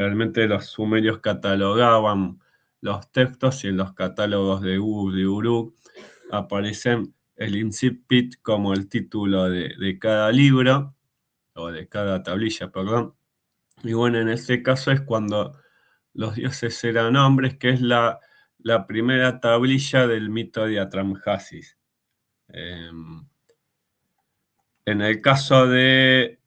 realmente los sumerios catalogaban los textos y en los catálogos de Google y Uruk aparecen el incipit como el título de cada libro, o de cada tablilla, perdón. Y bueno, en este caso es cuando los dioses eran hombres, que es la primera tablilla del mito de Atrahasis. En el caso de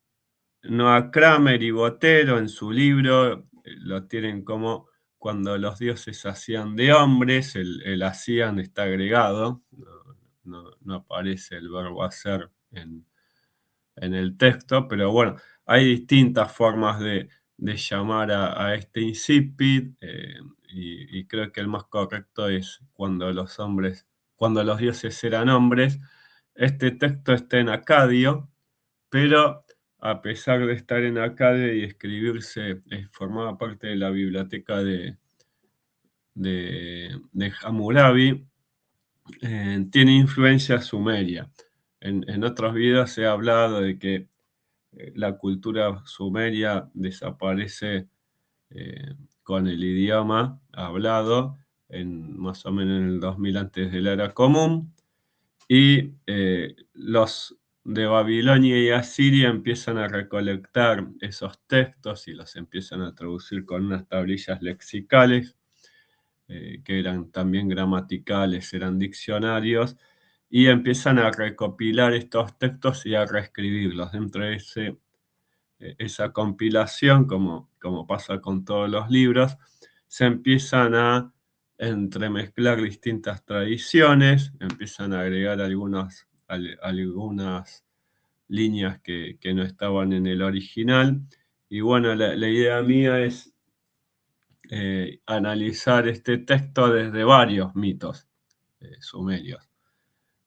Noah Kramer y Botero, en su libro, lo tienen como cuando los dioses hacían de hombres, el hacían está agregado, no aparece el verbo hacer en el texto, pero bueno, hay distintas formas de llamar a este incipit, y creo que el más correcto es cuando los dioses eran hombres. Este texto está en acadio, pero a pesar de estar en acadio y escribirse, formaba parte de la biblioteca de Hammurabi, tiene influencia sumeria. En otros videos he hablado de que la cultura sumeria desaparece con el idioma hablado más o menos en el 2000 antes de la era común, y los de Babilonia y Asiria empiezan a recolectar esos textos y los empiezan a traducir con unas tablillas lexicales, que eran también gramaticales, eran diccionarios, y empiezan a recopilar estos textos y a reescribirlos. Dentro de esa compilación, como pasa con todos los libros, se empiezan a entremezclar distintas tradiciones, empiezan a agregar algunas líneas que no estaban en el original. Y bueno, la idea mía es analizar este texto desde varios mitos sumerios.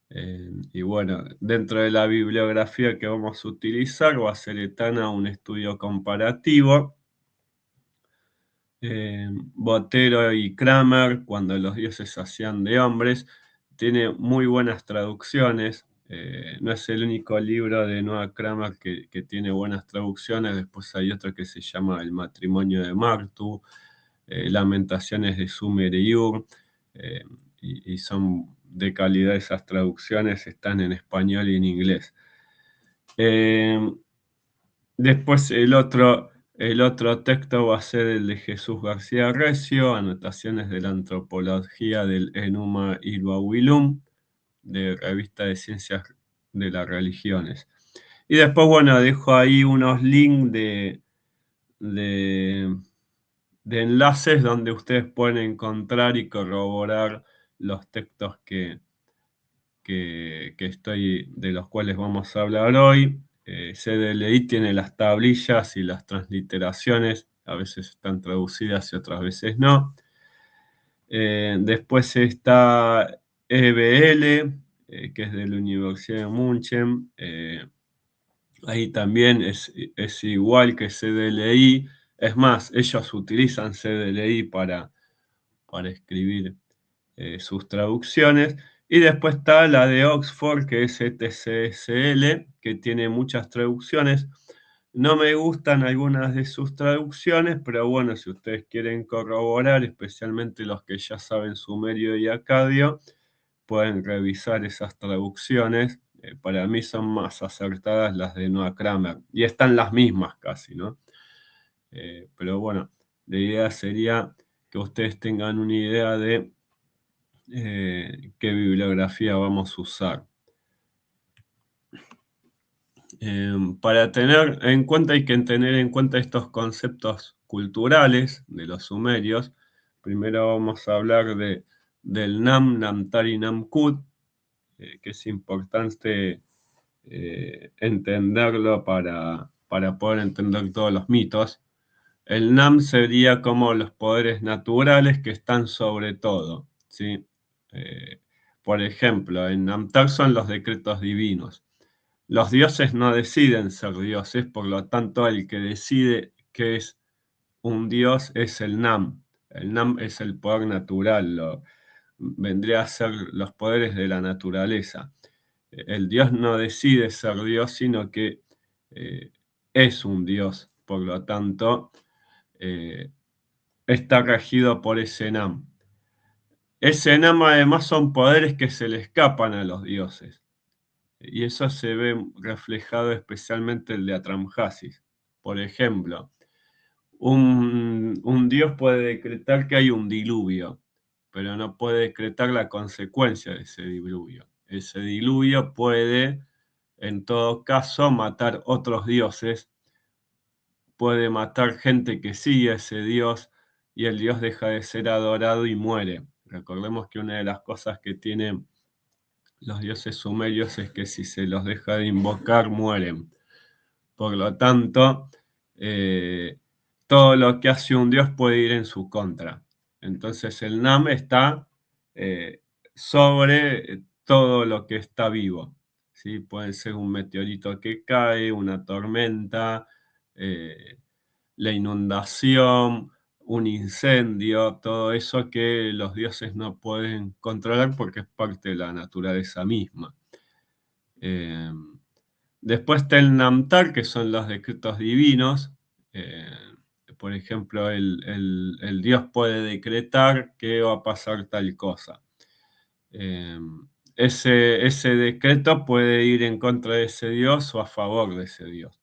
Y bueno, dentro de la bibliografía que vamos a utilizar va a ser Etana, un estudio comparativo. Botero y Kramer, cuando los dioses hacían de hombres, tiene muy buenas traducciones. No es el único libro de Noah Kramer que tiene buenas traducciones. Después hay otro que se llama El matrimonio de Martu, Lamentaciones de Sumer y Ur, y son de calidad esas traducciones, están en español y en inglés. Después el otro texto va a ser el de Jesús García Recio, Anotaciones de la Antropología del Enuma Iluawilum, de Revista de Ciencias de las Religiones. Y después, bueno, dejo ahí unos links de enlaces donde ustedes pueden encontrar y corroborar los textos de los cuales vamos a hablar hoy. CDLI tiene las tablillas y las transliteraciones, a veces están traducidas y otras veces no. Después está EBL, que es de la Universidad de München. Ahí también es igual que CDLI. Es más, ellos utilizan CDLI para escribir sus traducciones. Y después está la de Oxford, que es ETCSL, que tiene muchas traducciones. No me gustan algunas de sus traducciones, pero bueno, si ustedes quieren corroborar, especialmente los que ya saben sumerio y acadio, pueden revisar esas traducciones. Para mí son más acertadas las de Noah Kramer, y están las mismas casi, ¿no? Pero bueno, la idea sería que ustedes tengan una idea de qué bibliografía vamos a usar. Para tener en cuenta, hay que tener en cuenta estos conceptos culturales de los sumerios. Primero vamos a hablar del Nam, Namtari, Namkut, que es importante entenderlo para poder entender todos los mitos. El Nam sería como los poderes naturales que están sobre todo, ¿sí? Por ejemplo, en Namtar son los decretos divinos. Los dioses no deciden ser dioses, por lo tanto, el que decide que es un dios es el Nam. El Nam es el poder natural, vendría a ser los poderes de la naturaleza. El dios no decide ser dios, sino que es un dios. Por lo tanto, eh, está regido por ese Nam. Ese Nam además son poderes que se le escapan a los dioses. Y eso se ve reflejado especialmente en el de Atramjasis. Por ejemplo, un dios puede decretar que hay un diluvio, pero no puede decretar la consecuencia de ese diluvio. Ese diluvio puede, en todo caso, matar otros dioses, puede matar gente que sigue a ese dios y el dios deja de ser adorado y muere. Recordemos que una de las cosas que tienen los dioses sumerios es que si se los deja de invocar, mueren. Por lo tanto, eh, todo lo que hace un dios puede ir en su contra. Entonces el Nam está sobre todo lo que está vivo. ¿Sí? Puede ser un meteorito que cae, una tormenta, eh, la inundación, un incendio, todo eso que los dioses no pueden controlar porque es parte de la naturaleza misma. Eh, Después está el Namtar, que son los decretos divinos. Eh, por ejemplo, el dios puede decretar que va a pasar tal cosa. Eh, ese decreto puede ir en contra de ese dios o a favor de ese dios.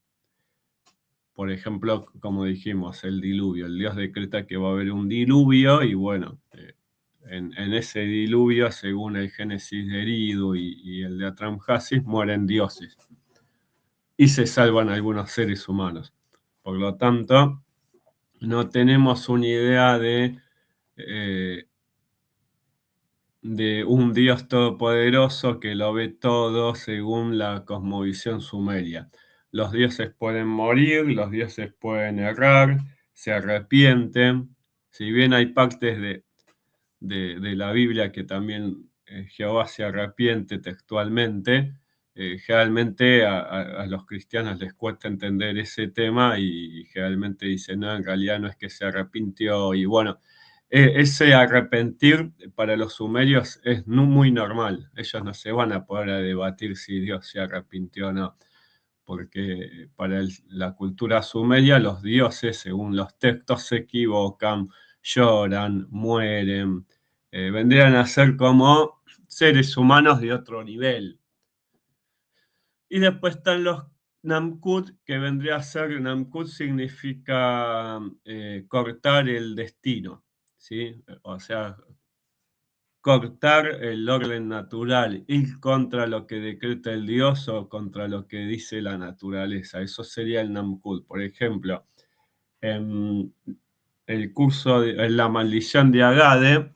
Por ejemplo, como dijimos, el diluvio. El dios decreta que va a haber un diluvio y bueno, en ese diluvio, según el Génesis de Eridu y el de Atramjasis, mueren dioses y se salvan algunos seres humanos. Por lo tanto, no tenemos una idea eh, de un Dios todopoderoso que lo ve todo según la cosmovisión sumeria. Los dioses pueden morir, los dioses pueden errar, se arrepienten. Si bien hay partes de la Biblia que también Jehová se arrepiente textualmente, generalmente a los cristianos les cuesta entender ese tema y generalmente dicen, no, en realidad no es que se arrepintió. Y bueno, ese arrepentir para los sumerios es muy normal. Ellos no se van a poder a debatir si Dios se arrepintió o no, porque para la cultura sumeria los dioses, según los textos, se equivocan, lloran, mueren, vendrían a ser como seres humanos de otro nivel. Y después están los Namkut, que vendría a ser, Namkut significa cortar el destino, ¿sí? O sea, cortar el orden natural, ir contra lo que decreta el dios o contra lo que dice la naturaleza. Eso sería el Namkut. Por ejemplo, en el curso, en la maldición de Agade,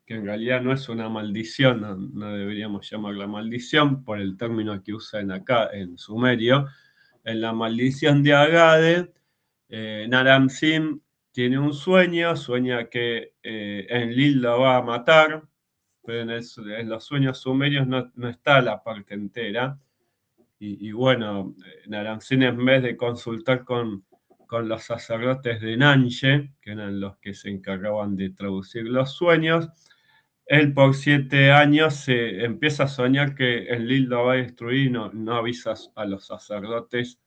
que en realidad no es una maldición, no deberíamos llamarla maldición por el término que usan acá en sumerio. En la maldición de Agade, Naram Sin tiene un sueño, sueña que Enlil lo va a matar, pero en los sueños sumerios no está la parte entera. Y bueno, Naram Sin en vez de consultar con los sacerdotes de Nanche, que eran los que se encargaban de traducir los sueños, él por 7 años se empieza a soñar que Enlil lo va a destruir y no avisa a los sacerdotes.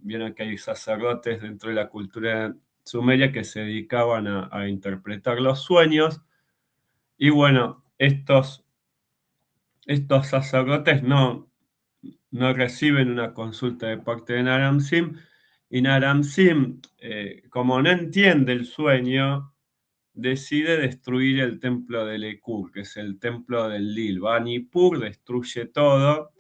Vieron que hay sacerdotes dentro de la cultura sumeria que se dedicaban a interpretar los sueños. Y bueno, estos sacerdotes no reciben una consulta de parte de Naram Sin. Y Naram Sin, como no entiende el sueño, decide destruir el templo de Lekur, que es el templo del Lil. Va a Nippur, destruye todo,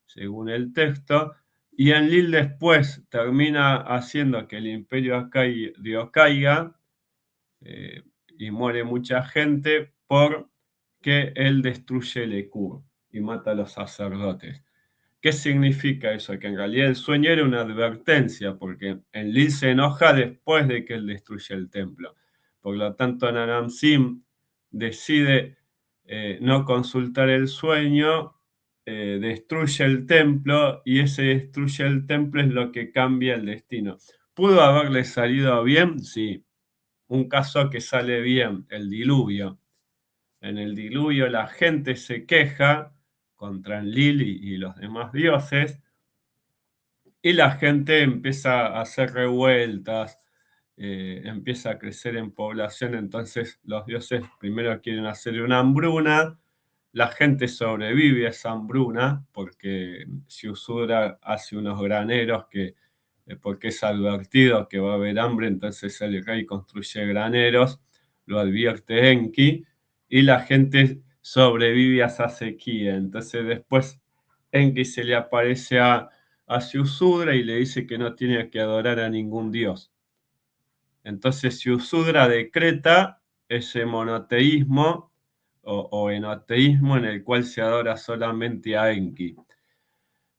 según el texto, y Enlil después termina haciendo que el imperio acadio caiga y muere mucha gente porque él destruye Lekur y mata a los sacerdotes. ¿Qué significa eso? Que en realidad el sueño era una advertencia, porque Enlil se enoja después de que él destruye el templo. Por lo tanto, Naram Sin decide no consultar el sueño, destruye el templo y ese destruye el templo es lo que cambia el destino. ¿Pudo haberle salido bien? Sí. Un caso que sale bien, el diluvio. En el diluvio la gente se queja contra Enlil y los demás dioses, y la gente empieza a hacer revueltas, empieza a crecer en población, entonces los dioses primero quieren hacer una hambruna, la gente sobrevive a esa hambruna porque Siusudra hace unos graneros porque es advertido que va a haber hambre, entonces el rey construye graneros, lo advierte Enki, y la gente sobrevive a esa sequía. Entonces después Enki se le aparece a Siusudra y le dice que no tiene que adorar a ningún dios. Entonces Siusudra decreta ese monoteísmo o enoteísmo en el cual se adora solamente a Enki.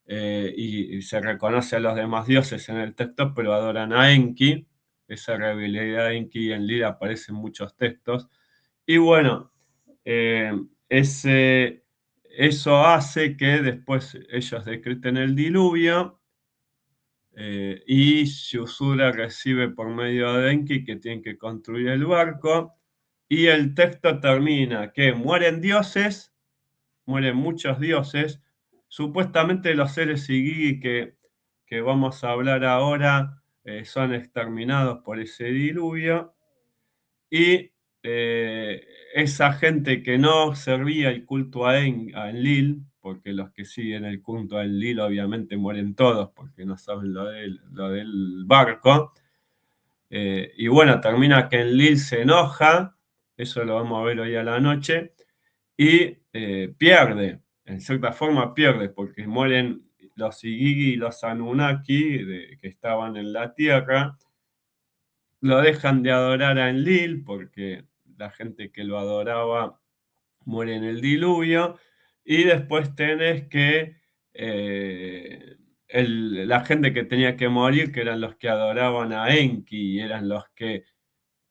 Y se reconoce a los demás dioses en el texto, pero adoran a Enki. Esa rivalidad de Enki y Enlil aparece en muchos textos. Y bueno, eh, eso hace que después ellos decreten el diluvio y Shusura recibe por medio de Enki que tienen que construir el barco. Y el texto termina que mueren dioses, mueren muchos dioses. Supuestamente los seres Igigi que vamos a hablar ahora son exterminados por ese diluvio. Y esa gente que no servía el culto a Enlil, porque los que siguen el culto a Enlil obviamente mueren todos porque no saben lo del barco. Y bueno, termina que Enlil se enoja, eso lo vamos a ver hoy a la noche, y pierde, en cierta forma pierde, porque mueren los Igigi y los Anunnaki que estaban en la Tierra, lo dejan de adorar a Enlil porque la gente que lo adoraba muere en el diluvio, y después tenés que la gente que tenía que morir, que eran los que adoraban a Enki, eran los que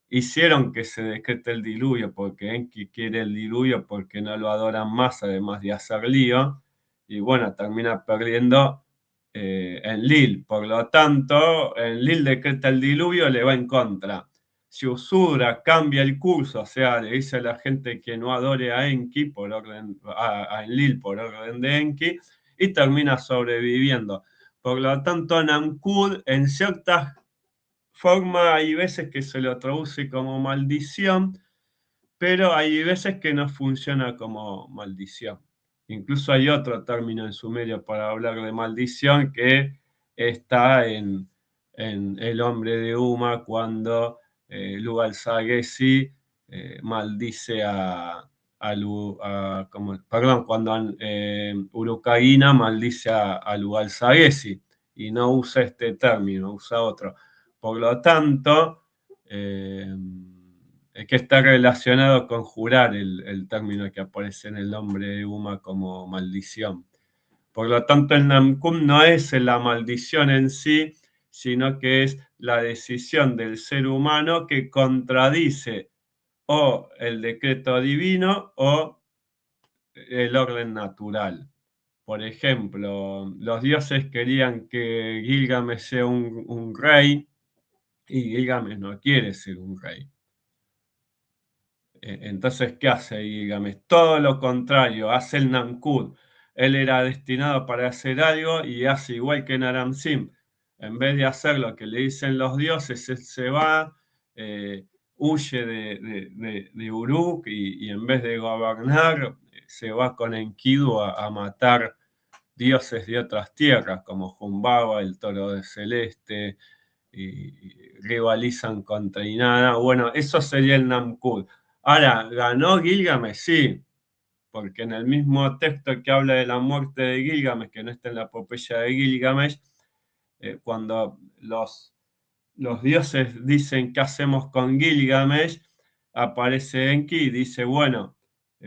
hicieron que se decrete el diluvio, porque Enki quiere el diluvio porque no lo adoran más, además de hacer lío, y bueno, termina perdiendo Enlil. Por lo tanto, Enlil decreta el diluvio, le va en contra. Si Usudra cambia el curso, o sea, le dice a la gente que no adore a Enki por orden, a Enlil por orden de Enki, y termina sobreviviendo. Por lo tanto, Namkud en ciertas forma hay veces que se lo traduce como maldición, pero hay veces que no funciona como maldición. Incluso hay otro término en sumerio para hablar de maldición que está en El hombre de Uma cuando Lugal-Sagesi maldice perdón, cuando Urukagina maldice a Lugal-Sagesi y no usa este término, usa otro. Por lo tanto, es que está relacionado con jurar el término que aparece en el nombre de Uma como maldición. Por lo tanto, el Namkum no es la maldición en sí, sino que es la decisión del ser humano que contradice o el decreto divino o el orden natural. Por ejemplo, los dioses querían que Gilgamesh sea un rey y Gilgamesh no quiere ser un rey. Entonces, ¿qué hace Gilgamesh? Todo lo contrario, hace el Namkud. Él era destinado para hacer algo y hace igual que Naram-Sin. En vez de hacer lo que le dicen los dioses, él se va, huye de Uruk y en vez de gobernar, se va con Enkidu a matar dioses de otras tierras, como Humbaba, el toro de celeste, y rivalizan contra Inanna. Bueno, eso sería el Namkud. Ahora, ¿ganó Gilgamesh? Sí, porque en el mismo texto que habla de la muerte de Gilgamesh, que no está en la epopeya de Gilgamesh, cuando los dioses dicen qué hacemos con Gilgamesh, aparece Enki y dice, bueno,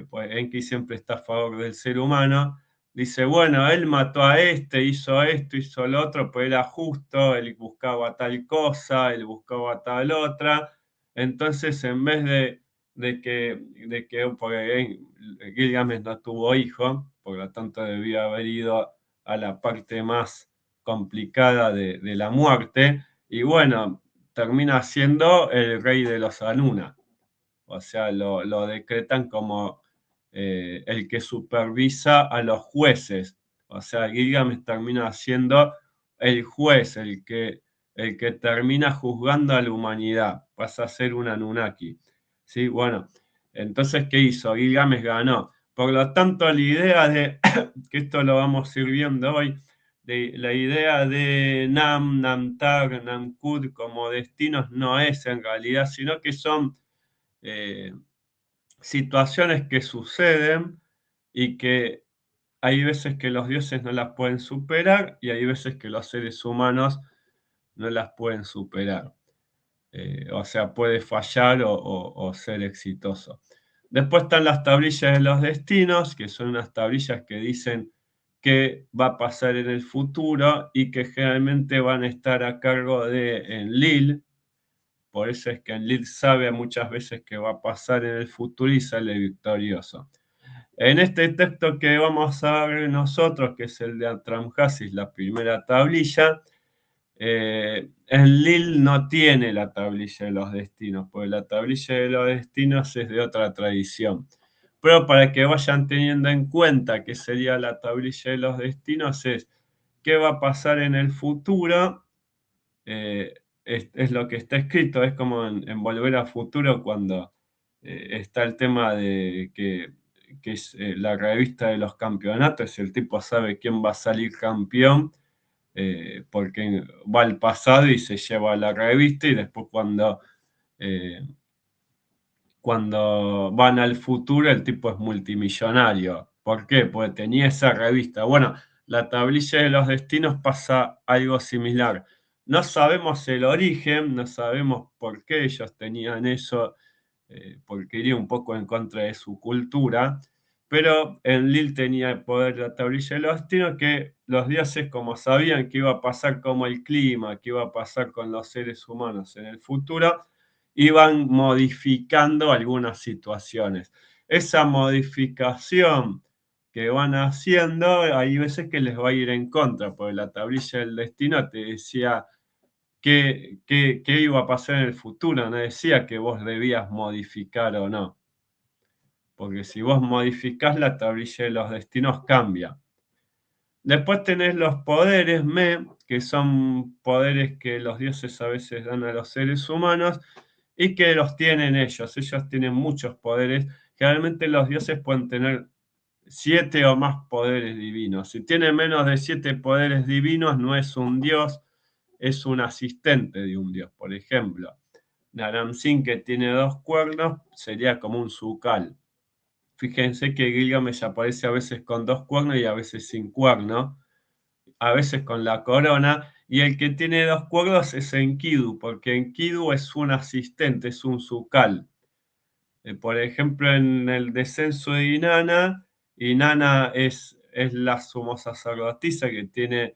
pues Enki siempre está a favor del ser humano, dice, bueno, él mató a este, hizo esto, hizo lo otro, pues era justo, él buscaba tal cosa, él buscaba tal otra, entonces en vez porque Gilgamesh no tuvo hijo, por lo tanto debió haber ido a la parte más complicada de la muerte, y bueno, termina siendo el rey de los Anuna. O sea, lo decretan como el que supervisa a los jueces. O sea, Gilgamesh termina siendo el juez, el que termina juzgando a la humanidad, pasa a ser un Anunnaki, ¿sí? Bueno, entonces, ¿qué hizo? Gilgamesh ganó. Por lo tanto, la idea de, que esto lo vamos a ir viendo hoy, de la idea de Nam, Namtar, Namkud como destinos no es en realidad, sino que son eh, situaciones que suceden y que hay veces que los dioses no las pueden superar y hay veces que los seres humanos no las pueden superar. O sea, puede fallar o ser exitoso. Después están las tablillas de los destinos, que son unas tablillas que dicen qué va a pasar en el futuro y que generalmente van a estar a cargo de Enlil. Por eso es que Enlil sabe muchas veces qué va a pasar en el futuro y sale victorioso. En este texto que vamos a ver nosotros, que es el de Atramhasis, la primera tablilla, Enlil no tiene la tablilla de los destinos, porque la tablilla de los destinos es de otra tradición. Pero para que vayan teniendo en cuenta qué sería la tablilla de los destinos, es qué va a pasar en el futuro, eh, es lo que está escrito, es como en Volver a Futuro cuando está el tema de que es la revista de los campeonatos, el tipo sabe quién va a salir campeón, porque va al pasado y se lleva la revista y después eh, cuando van al futuro el tipo es multimillonario. ¿Por qué? Porque tenía esa revista. Bueno, la tablilla de los destinos pasa algo similar. No sabemos el origen, no sabemos por qué ellos tenían eso, porque iría un poco en contra de su cultura, pero Enlil tenía el poder de la tablilla de los destinos que los dioses, como sabían que iba a pasar como el clima, que iba a pasar con los seres humanos en el futuro, iban modificando algunas situaciones. Esa modificación que van haciendo, hay veces que les va a ir en contra, porque la tablilla del destino te decía qué iba a pasar en el futuro, no decía que vos debías modificar o no, porque si vos modificás la tablilla de los destinos cambia. Después tenés los poderes que son poderes que los dioses a veces dan a los seres humanos y que los tienen ellos. Ellos tienen muchos poderes. Generalmente los dioses pueden tener 7 o más poderes divinos. Si tiene menos de 7 poderes divinos, no es un dios, es un asistente de un dios. Por ejemplo, Naram-Sin, que tiene 2 cuernos, sería como un Zucal. Fíjense que Gilgamesh aparece a veces con 2 cuernos y a veces sin cuernos, a veces con la corona, y el que tiene 2 cuernos es Enkidu, porque Enkidu es un asistente, es un Zucal. Por ejemplo, en el descenso de Inanna, Inanna es la sumo sacerdotisa que tiene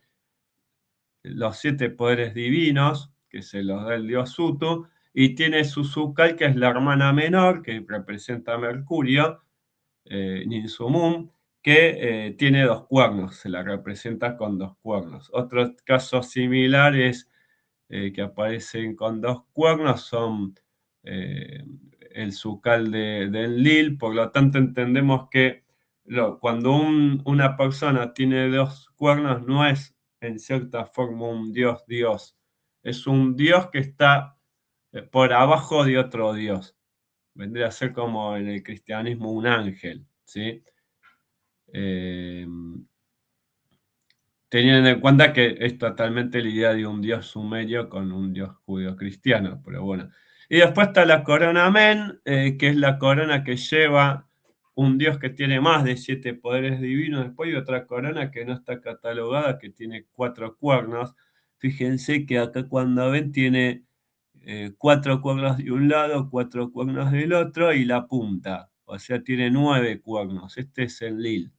los 7 poderes divinos, que se los da el dios Utu, y tiene su Zucal, que es la hermana menor, que representa a Mercurio, Ninsumun, que tiene 2 cuernos, se la representa con 2 cuernos. Otro caso similar es que aparecen con 2 cuernos son eh, el Zucal de Enlil, por lo tanto entendemos que cuando una persona tiene 2 cuernos no es en cierta forma un dios dios, es un dios que está por abajo de otro dios. Vendría a ser como en el cristianismo un ángel, ¿sí? Eh, Teniendo en cuenta que es totalmente la idea de un dios sumerio con un dios judío-cristiano, pero bueno. Y después está la corona Men, que es la corona que lleva un dios que tiene más de 7 poderes divinos. Después hay otra corona que no está catalogada, que tiene 4 cuernos. Fíjense que acá cuando ven tiene 4 cuernos de un lado, 4 cuernos del otro y la punta. O sea, tiene 9 cuernos. Este es el Lil,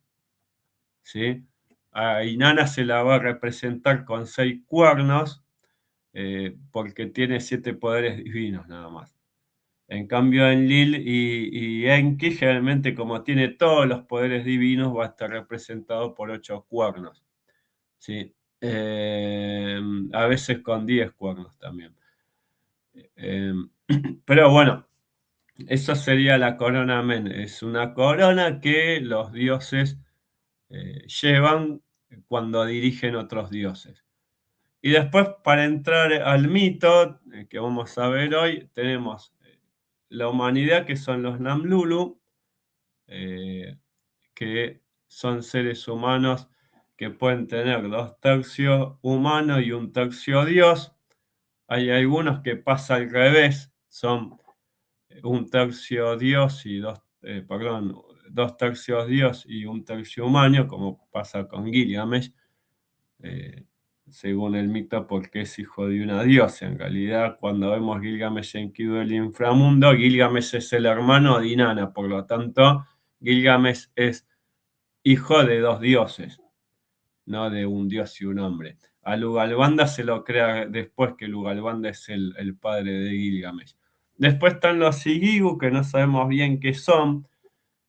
¿sí? A Inanna se la va a representar con 6 cuernos, porque tiene 7 poderes divinos nada más. En cambio, Enlil y Enki, generalmente, como tiene todos los poderes divinos, va a estar representado por 8 cuernos, ¿sí? A veces con 10 cuernos también. Eh, pero bueno, eso sería la corona Men. Es una corona que los dioses llevan cuando dirigen otros dioses. Y después, para entrar al mito que vamos a ver hoy, tenemos la humanidad, que son los Namlulu, eh, que son seres humanos que pueden tener 2 tercios humano y 1 tercio Dios. Hay algunos que pasa al revés, son 1 tercio Dios y perdón, 2 tercios Dios y 1 tercio humano, como pasa con Gilgamesh, eh, según el mito, porque es hijo de una diosa. En realidad, cuando vemos Gilgamesh en Enkidu del inframundo, Gilgamesh es el hermano de Inanna, por lo tanto, Gilgamesh es hijo de 2 dioses, no de un dios y un hombre. A Lugalbanda se lo crea después, que Lugalbanda es el padre de Gilgamesh. Después están los Sigigu, que no sabemos bien qué son,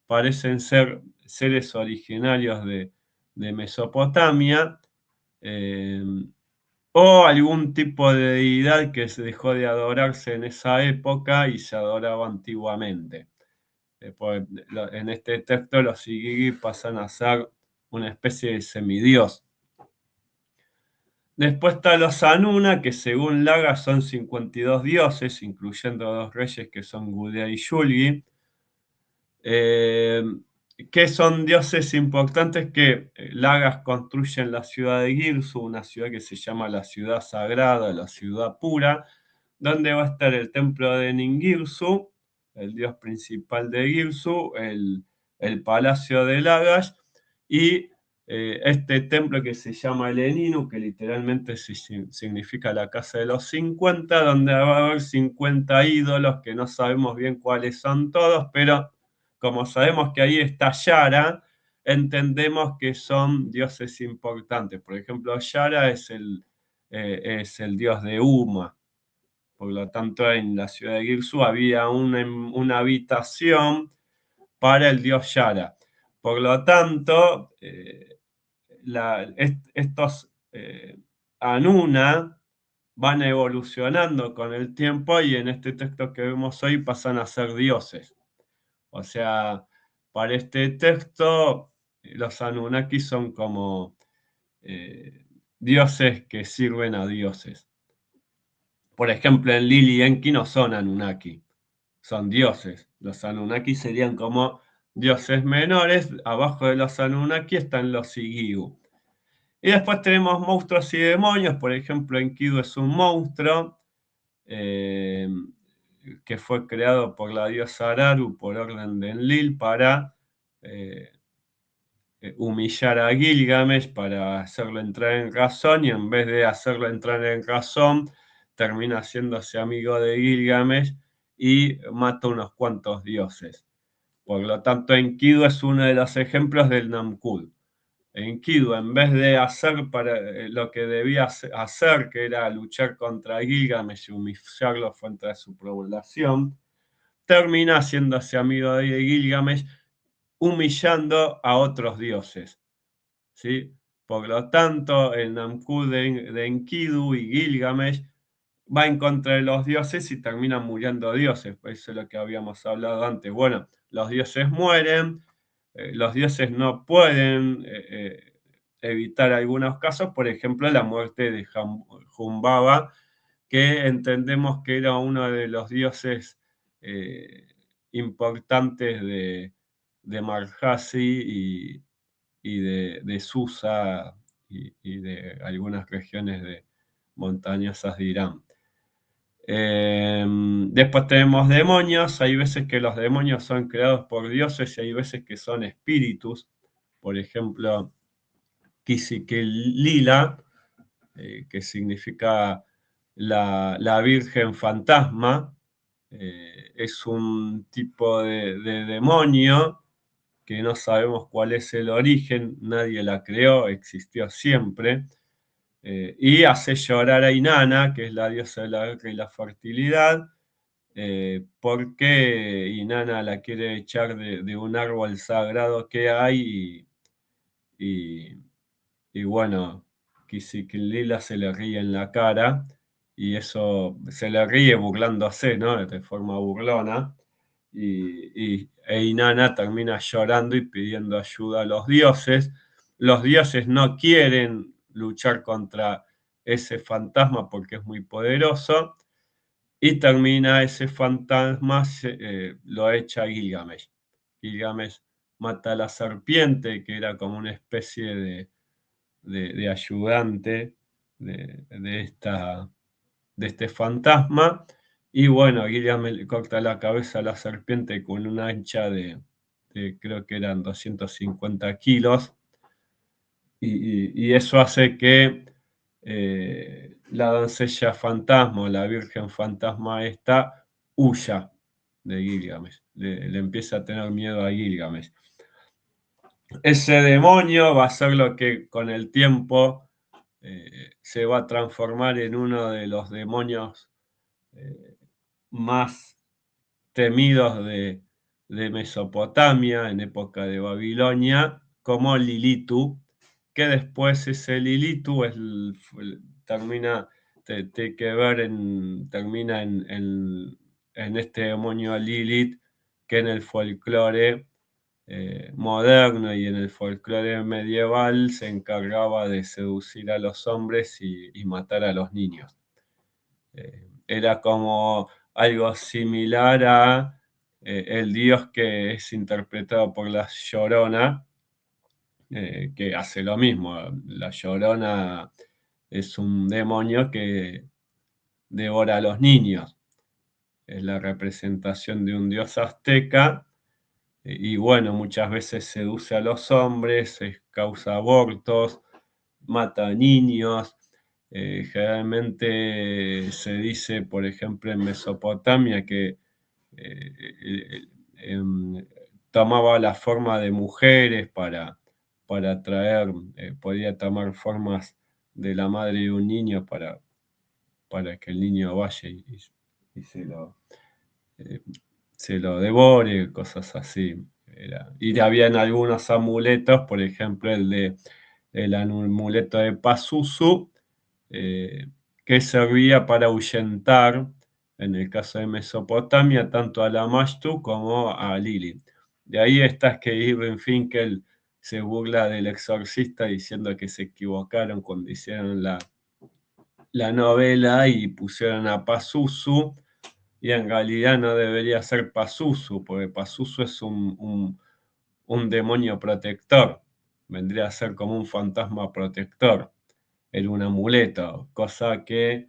parecen ser seres originarios de Mesopotamia, eh, o algún tipo de deidad que se dejó de adorarse en esa época y se adoraba antiguamente. Pues, en este texto los Sigigi pasan a ser una especie de semidios. Después está los Anuna, que según Laga son 52 dioses, incluyendo 2 reyes que son Gudea y Shulgi, que son dioses importantes que Lagas construyen la ciudad de Girsu, una ciudad que se llama la ciudad sagrada, la ciudad pura, donde va a estar el templo de Ningirsu, el dios principal de Girsu, el palacio de Lagash, y este templo que se llama el Eninu, que literalmente significa la casa de los 50, donde va a haber 50 ídolos que no sabemos bien cuáles son todos, pero como sabemos que ahí está Yara, entendemos que son dioses importantes. Por ejemplo, Yara es el dios de Uma. Por lo tanto, en la ciudad de Girsu había una habitación para el dios Yara. Por lo tanto, estos Anuna van evolucionando con el tiempo y en este texto que vemos hoy pasan a ser dioses. O sea, para este texto, los Anunnaki son como dioses que sirven a dioses. Por ejemplo, en Lili y Enki no son Anunnaki, son dioses. Los Anunnaki serían como dioses menores. Abajo de los Anunnaki están los Sigiu. Y después tenemos monstruos y demonios. Por ejemplo, Enkidu es un monstruo que fue creado por la diosa Araru por orden de Enlil para humillar a Gilgamesh, para hacerlo entrar en razón, y en vez de hacerlo entrar en razón, termina haciéndose amigo de Gilgamesh y mata unos cuantos dioses. Por lo tanto, Enkidu es uno de los ejemplos del Namkud. Enkidu, en vez de hacer lo que debía hacer, que era luchar contra Gilgamesh y humillarlo frente a su población, termina haciéndose amigo de Gilgamesh, humillando a otros dioses, ¿sí? Por lo tanto, el Namkud de Enkidu y Gilgamesh va en contra de los dioses y terminan muriendo dioses. Eso es lo que habíamos hablado antes. Bueno, los dioses mueren, los dioses no pueden evitar algunos casos, por ejemplo, la muerte de Humbaba, que entendemos que era uno de los dioses importantes de Marjasi y de Susa y de algunas regiones montañosas de Irán. Después tenemos demonios. Hay veces que los demonios son creados por dioses y hay veces que son espíritus. Por ejemplo, Lila, que significa la Virgen Fantasma, es un tipo de demonio que no sabemos cuál es el origen, nadie la creó, existió siempre, y hace llorar a Inanna, que es la diosa de la guerra y la fertilidad, porque Inanna la quiere echar de un árbol sagrado que hay y bueno, Lila se le ríe en la cara y eso se le ríe burlándose, ¿no? De forma burlona. Inanna termina llorando y pidiendo ayuda a los dioses. Los dioses no quieren luchar contra ese fantasma porque es muy poderoso, y termina ese fantasma, lo echa Gilgamesh. Gilgamesh mata a la serpiente, que era como una especie de ayudante de este fantasma, y bueno, Gilgamesh le corta la cabeza a la serpiente con una ancha creo que eran 250 kilos, y eso hace que la doncella fantasma o la virgen fantasma esta huya de Gilgamesh, le empieza a tener miedo a Gilgamesh. Ese demonio va a ser lo que con el tiempo se va a transformar en uno de los demonios eh, más temidos de Mesopotamia en época de Babilonia, como Lilitu, que después ese Lilitu termina, tiene que ver termina en este demonio Lilith, que en el folclore moderno y en el folclore medieval se encargaba de seducir a los hombres y matar a los niños. Era como algo similar a el dios que es interpretado por la Llorona, que hace lo mismo. La Llorona es un demonio que devora a los niños. Es la representación de un dios azteca y bueno, muchas veces seduce a los hombres, causa abortos, mata a niños. Generalmente se dice, por ejemplo, en Mesopotamia que eh, em, tomaba la forma de mujeres para atraer, podía tomar formas de la madre de un niño para que el niño vaya y eh, se lo devore, cosas así. Y habían algunos amuletos, por ejemplo, el amuleto de Pazuzu, eh, que servía para ahuyentar, en el caso de Mesopotamia, tanto a Lamashtu como a Lilith. De ahí está que Irving Finkel se burla del Exorcista diciendo que se equivocaron cuando hicieron la novela y pusieron a Pazuzu, y en realidad no debería ser Pazuzu, porque Pazuzu es un demonio protector, vendría a ser como un fantasma protector, era un amuleto, cosa que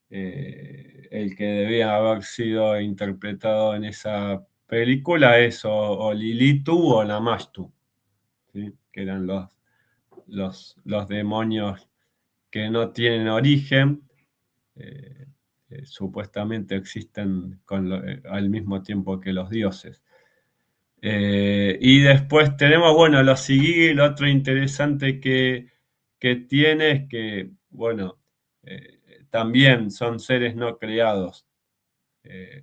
el que debía haber sido interpretado en esa película es o Lilitu o Lamashtu, ¿sí? Que eran los demonios que no tienen origen, eh, supuestamente existen al mismo tiempo que los dioses. Y después tenemos, bueno, los Sigigi, lo otro interesante que tiene es que, bueno, también son seres no creados,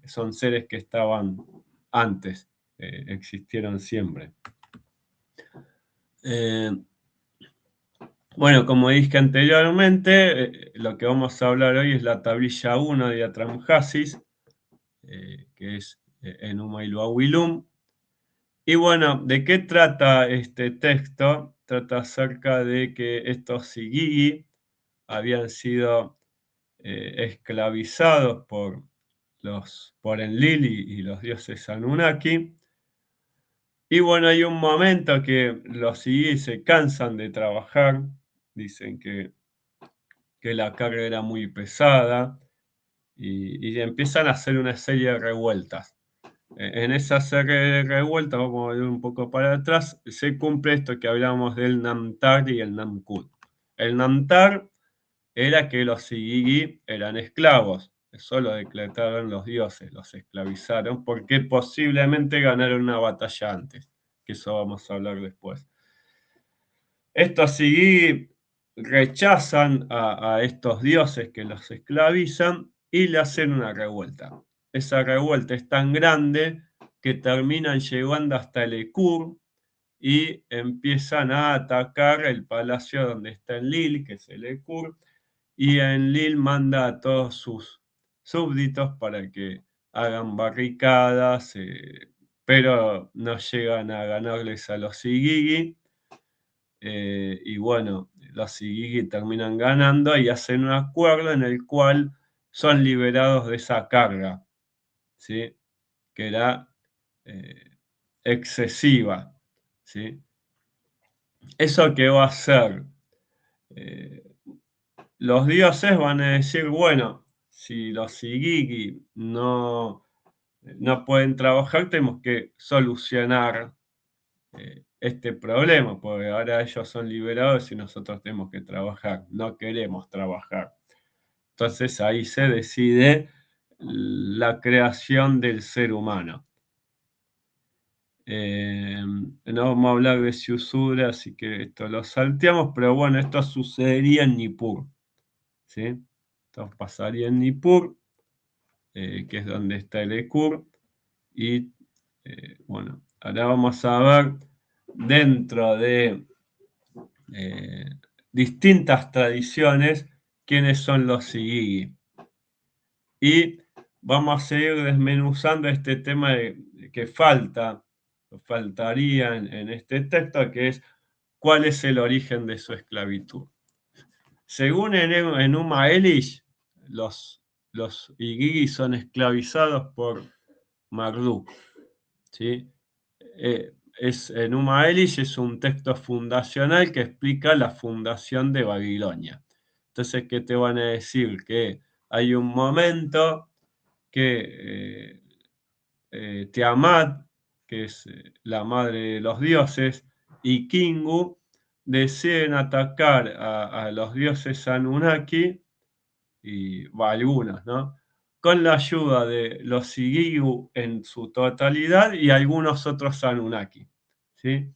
son seres que estaban antes, existieron siempre. Eh, bueno, como dije anteriormente, lo que vamos a hablar hoy es la tablilla 1 de Atrahasis, que es Enuma Elihu Wilum. Y bueno, ¿de qué trata este texto? Trata acerca de que estos Sigigi habían sido esclavizados por Enlil y los dioses Anunnaki. Y bueno, hay un momento que los Sigigi se cansan de trabajar, dicen que la carga era muy pesada y empiezan a hacer una serie de revueltas. En esa serie de revueltas, vamos a ver un poco para atrás, se cumple esto que hablábamos del Namtar y el Namkut. El Namtar era que los Sigigi eran esclavos, eso lo decretaron los dioses, los esclavizaron porque posiblemente ganaron una batalla antes, que eso vamos a hablar después. Estos Sigigi rechazan a estos dioses que los esclavizan y le hacen una revuelta. Esa revuelta es tan grande que terminan llegando hasta el Ekur y empiezan a atacar el palacio donde está Enlil, que es el Ekur, y Enlil manda a todos sus súbditos para que hagan barricadas, pero no llegan a ganarles a los Sigigi. y bueno, los Igigi terminan ganando y hacen un acuerdo en el cual son liberados de esa carga, ¿sí? Que era eh, excesiva, ¿sí? ¿Eso qué va a hacer? Eh, los dioses van a decir, bueno, si los Igigi no pueden trabajar, tenemos que solucionar este problema, porque ahora ellos son liberados y nosotros tenemos que trabajar, no queremos trabajar. Entonces ahí se decide la creación del ser humano. No vamos a hablar de Siusura, así que esto lo salteamos, pero bueno, esto sucedería en Nippur, ¿sí? Esto pasaría en Nippur, que es donde está el Ekur, y bueno, ahora vamos a ver dentro de eh, distintas tradiciones quiénes son los Sigigi. Y vamos a seguir desmenuzando este tema que faltaría en este texto, que es cuál es el origen de su esclavitud. Según Enuma Elish, los Igigi son esclavizados por Marduk, ¿sí? Enuma Elish es un texto fundacional que explica la fundación de Babilonia. Entonces, ¿qué te van a decir? Que hay un momento que Tiamat, que es la madre de los dioses, y Kingu deciden atacar a los dioses Anunnaki, y algunos, ¿no? Con la ayuda de los Sigigu en su totalidad y algunos otros Anunnaki, ¿sí?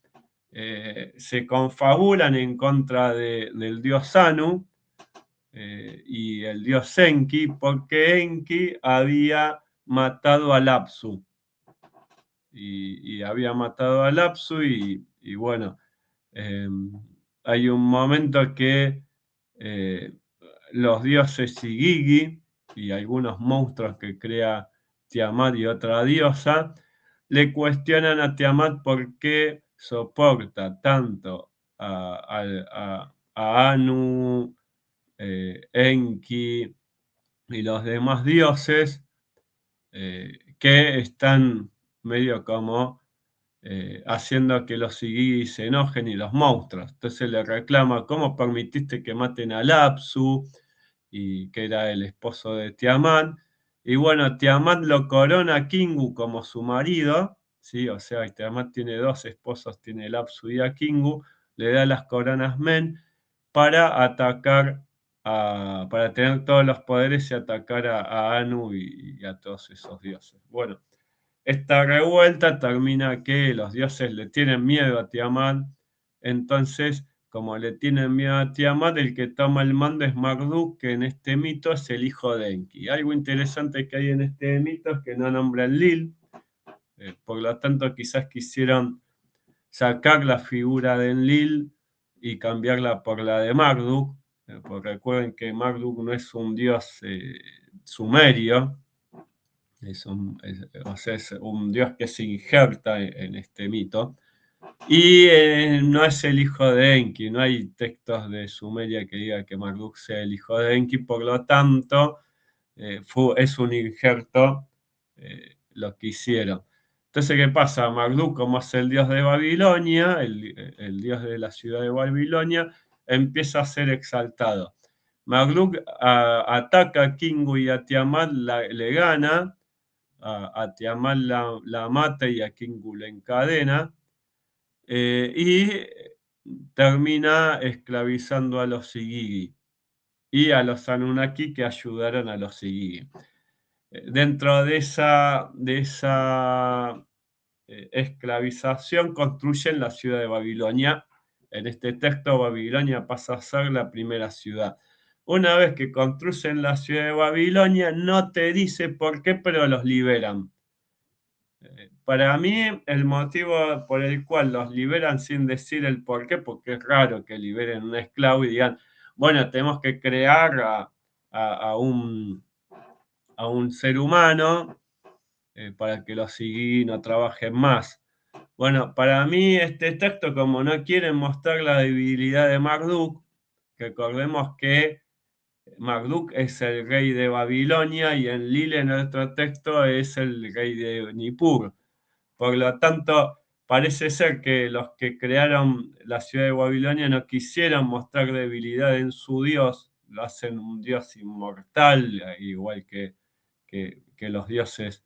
Se confabulan en contra del dios Anu y el dios Enki, porque Enki había matado a Lapsu. Y había matado a Lapsu y bueno, eh, hay un momento que eh, los dioses Sigigi y algunos monstruos que crea Tiamat y otra diosa le cuestionan a Tiamat por qué soporta tanto a Anu, Enki y los demás dioses que están medio como haciendo que los Sigigi se enojen y los monstruos. Entonces le reclama, ¿cómo permitiste que maten a Lapsu? Y que era el esposo de Tiamat. Y bueno, Tiamat lo corona a Kingu como su marido, ¿sí? O sea, Tiamat tiene dos esposos, tiene Lapsu y a Kingu, le da las coronas Men para atacar, para tener todos los poderes y atacar a Anu y a todos esos dioses. Bueno, esta revuelta termina que los dioses le tienen miedo a Tiamat, entonces, como le tienen miedo a Tiamat, el que toma el mando es Marduk, que en este mito es el hijo de Enki. Algo interesante que hay en este mito es que no nombran Lil, por lo tanto quizás quisieron sacar la figura de Enlil y cambiarla por la de Marduk, porque recuerden que Marduk no es un dios sumerio, o sea, es un dios que se injerta en este mito. Y no es el hijo de Enki, no hay textos de Sumeria que diga que Marduk sea el hijo de Enki, por lo tanto, es un injerto lo que hicieron. Entonces, ¿qué pasa? Marduk, como es el dios de Babilonia, el dios de la ciudad de Babilonia, empieza a ser exaltado. Marduk ataca a Kingu y a Tiamat, le gana, a Tiamat la mata y a Kingu la encadena, y termina esclavizando a los Sigigi y a los Anunnaki que ayudaron a los Sigigi. Dentro de esa esclavización construyen la ciudad de Babilonia. En este texto, Babilonia pasa a ser la primera ciudad. Una vez que construyen la ciudad de Babilonia, no te dice por qué, pero los liberan. Para mí, el motivo por el cual los liberan sin decir el por qué, porque es raro que liberen un esclavo y digan, bueno, tenemos que crear a un ser humano para que los Sigui no trabajen más. Bueno, para mí este texto, como no quieren mostrar la debilidad de Marduk, recordemos que Marduk es el rey de Babilonia y Enlil en nuestro texto es el rey de Nippur. Por lo tanto, parece ser que los que crearon la ciudad de Babilonia no quisieron mostrar debilidad en su dios, lo hacen un dios inmortal, igual que los dioses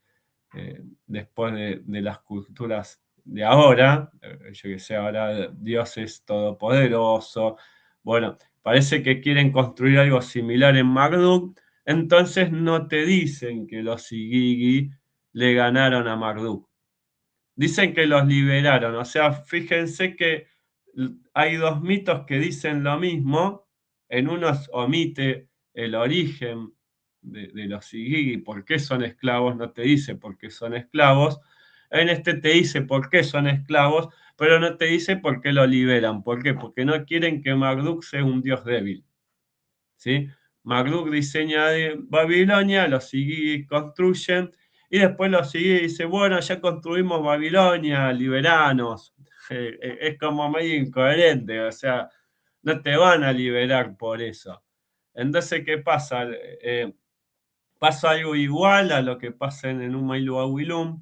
después de las culturas de ahora, yo que sé, ahora Dios es todopoderoso. Bueno, parece que quieren construir algo similar en Marduk, entonces no te dicen que los Igigi le ganaron a Marduk. Dicen que los liberaron, o sea, fíjense que hay dos mitos que dicen lo mismo, en unos omite el origen de los Igigi, por qué son esclavos, no te dice por qué son esclavos, en este te dice por qué son esclavos, pero no te dice por qué lo liberan, ¿por qué? Porque no quieren que Marduk sea un dios débil, ¿sí? Marduk diseña de Babilonia, los Igigi construyen, y después los Igigi dicen, bueno, ya construimos Babilonia, liberanos. Es como medio incoherente, o sea, no te van a liberar por eso. Entonces, ¿qué pasa? Pasa algo igual a lo que pasa en Enuma y Luawilum.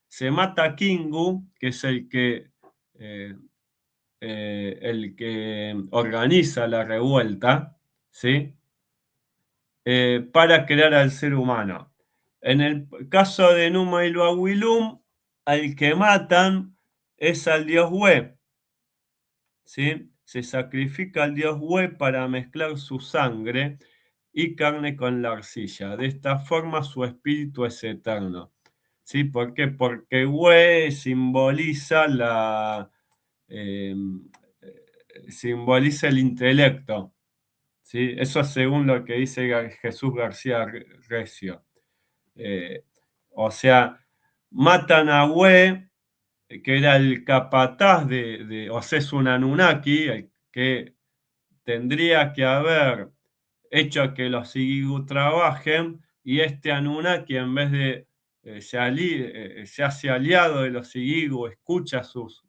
Se mata a Kingu, que es eh, el que organiza la revuelta, ¿sí? Para crear al ser humano. En el caso de Numa y Luawilum, al que matan es al dios We, ¿sí? Se sacrifica al dios We para mezclar su sangre y carne con la arcilla. De esta forma su espíritu es eterno. ¿Sí? ¿Por qué? Porque We eh, simboliza el intelecto. ¿Sí? Eso según lo que dice Jesús García Recio. Eh, o sea, matan a We, que era el capataz o sea, es un Anunnaki, el que tendría que haber hecho que los Igigu trabajen, y este Anunnaki, en vez de se hace aliado de los Igigu, escucha sus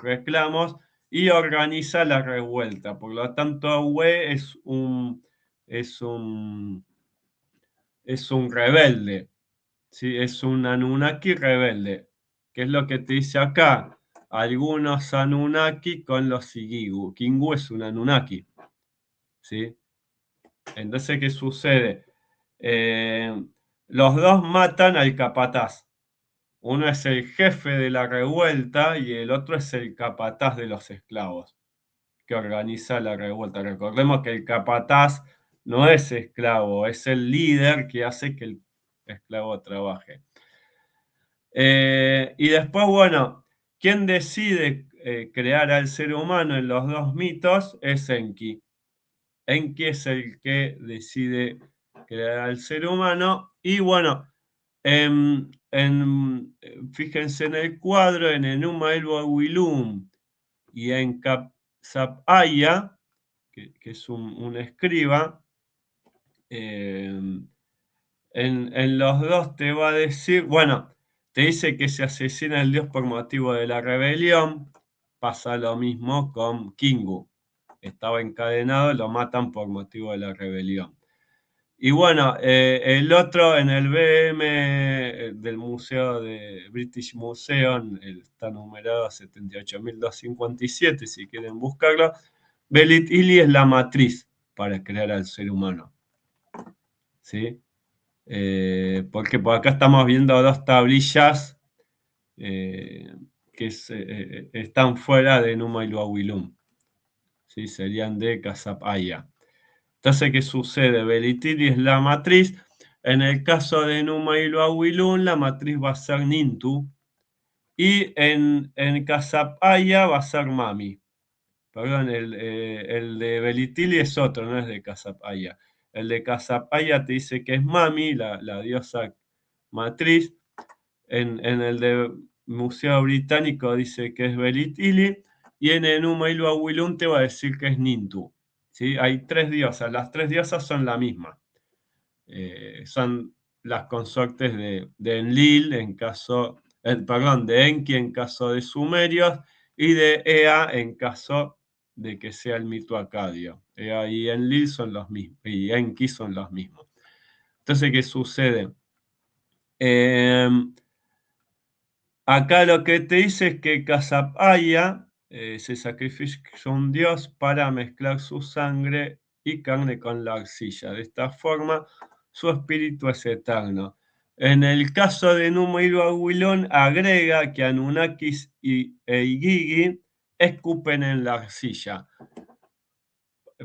reclamos y organiza la revuelta. Por lo tanto, We es un, es un rebelde, ¿sí? Es un Anunnaki rebelde. ¿Qué es lo que te dice acá? Algunos Anunnaki con los Igigu. Kingu es un Anunnaki, ¿sí? Entonces, ¿qué sucede? Eh, los dos matan al capataz. Uno es el jefe de la revuelta y el otro es el capataz de los esclavos que organiza la revuelta. Recordemos que el capataz no es esclavo, es el líder que hace que el esclavo trabaje. Y después, bueno, quien decide crear al ser humano en los dos mitos es Enki. Enki es el que decide crear al ser humano. Y bueno, fíjense en el cuadro, en Enuma Elba Wilum y en Capsapaya, que es un escriba, en los dos te va a decir, bueno, te dice que se asesina al dios por motivo de la rebelión, pasa lo mismo con Kingu, estaba encadenado, lo matan por motivo de la rebelión. Y bueno, el otro en el BM del Museo de British Museum, está numerado 78.257, si quieren buscarlo. Belit Ili es la matriz para crear al ser humano, ¿sí? Porque por acá estamos viendo dos tablillas que están fuera de Numa y Luawilum, ¿sí? Serían de Casapaya. Entonces, ¿qué sucede? Belitili es la matriz. En el caso de Numa y Luawilum, la matriz va a ser Nintu. Y en Casapaya va a ser Mami. Perdón, el de Belitili es otro, no es de Casapaya. El de Casapaya te dice que es Mami, la diosa matriz. En el de Museo Británico dice que es Belitili. Y en Enuma y Luawilum te va a decir que es Nintu. ¿Sí? Hay tres diosas, las tres diosas son la misma. Son las consortes de Enlil, perdón, de Enki en caso de sumerios y de Ea en caso de que sea el mito acadio. Ea y Enlil son los mismos, y Enki son los mismos. Entonces, ¿qué sucede? Acá lo que te dice es que Casapaya se sacrifica a un dios para mezclar su sangre y carne con la arcilla. De esta forma, su espíritu es eterno. En el caso de Numa y Aguilón, agrega que Anunnakis e Igigi escupen en la arcilla.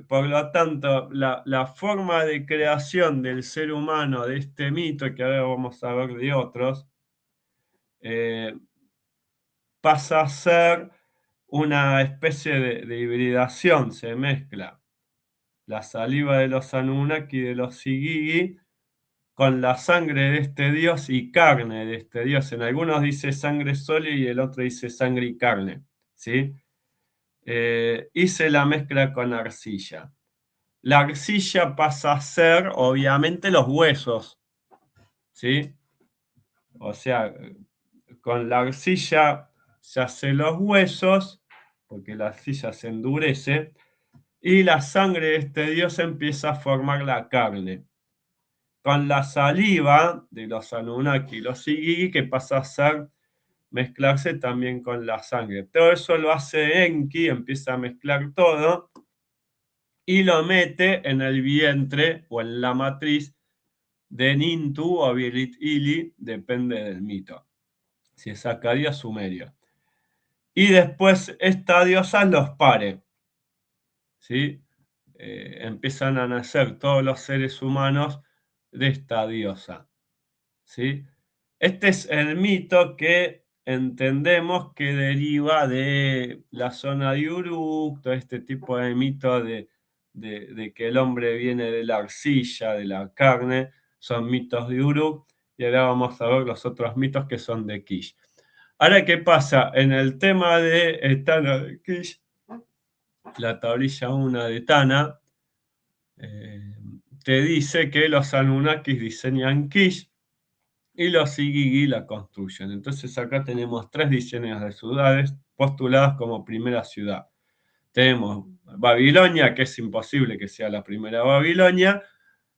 Por lo tanto, la forma de creación del ser humano de este mito, que ahora vamos a ver de otros, eh, pasa a ser una especie de hibridación, se mezcla la saliva de los Anunnaki y de los Igigi con la sangre de este dios y carne de este dios. En algunos dice sangre sólida y el otro dice sangre y carne, ¿sí? Y se la mezcla con arcilla. La arcilla pasa a ser, obviamente, los huesos, ¿sí? O sea, con la arcilla se hacen los huesos, porque la arcilla se endurece, y la sangre de este dios empieza a formar la carne. Con la saliva de los Anunnaki y los Igigi, que pasa a ser mezclarse también con la sangre. Todo eso lo hace Enki, empieza a mezclar todo y lo mete en el vientre o en la matriz de Nintu o Virit Ili, depende del mito. Si es Acadia, Sumerio. Y después esta diosa los pare, ¿sí? Empiezan a nacer todos los seres humanos de esta diosa, ¿sí? Este es el mito que entendemos que deriva de la zona de Uruk, todo este tipo de mito de que el hombre viene de la arcilla, de la carne, son mitos de Uruk, y ahora vamos a ver los otros mitos que son de Kish. Ahora, ¿qué pasa? En el tema de Tana de Kish, la tablilla 1 de Tana, eh, te dice que los Anunnakis diseñan Kish y los Igigi la construyen. Entonces acá tenemos 3 diseños de ciudades postuladas como primera ciudad. Tenemos Babilonia, que es imposible que sea la primera Babilonia,